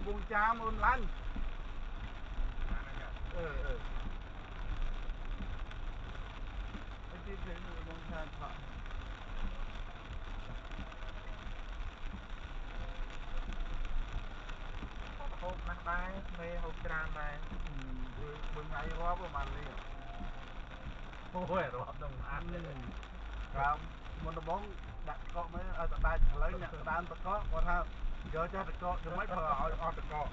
buông cha môn lăn cái gì nữa buông cha thọ hộp nát đai mê hộp tràn này bưng ngày róp ở màn liền ôi róp đồng ăn làm một nó bóng đặt cọ mới ở tại đây lấy nè đan tật có còn ha giờ cho tật cọ cho mấy phở ở tật cọ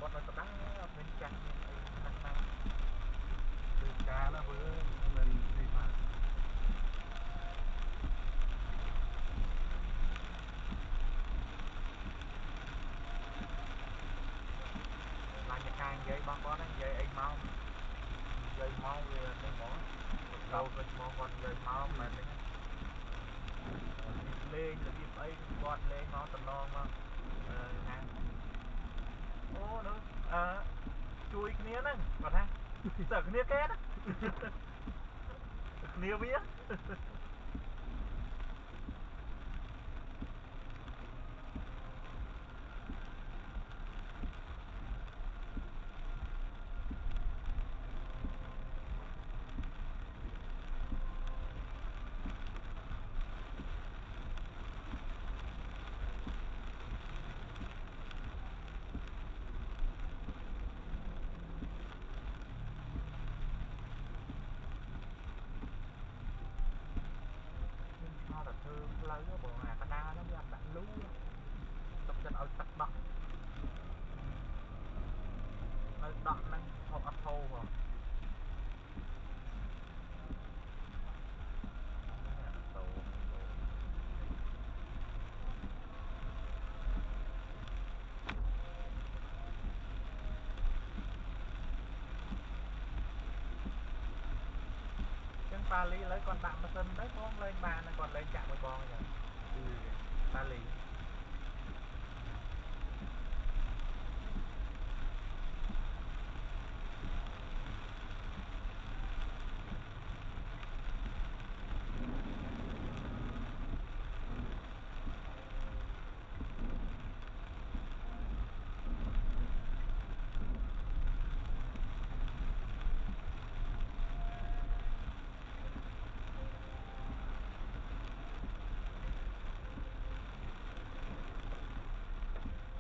bọn nó đá bên chặt nặng nặng từ cá nó với mình đi mà là nhà càng dây băng con anh dây ấy mau về đây mỏ đâu cái mỏ con dây mau mà đấy lên là biết ấy con lên nó tầm non mà nè ô nữa chui cái nia nè còn ha sợ cái nia két á nia biết là thương lấy cái bộ hà đa nó làm bạn lú tập chân ở tật đọc nơi đọc năng học ấp thô mà pha lý lấy con đạm mà sân đấy bong lên bàn còn lên chạm với bong nhỉ pha lý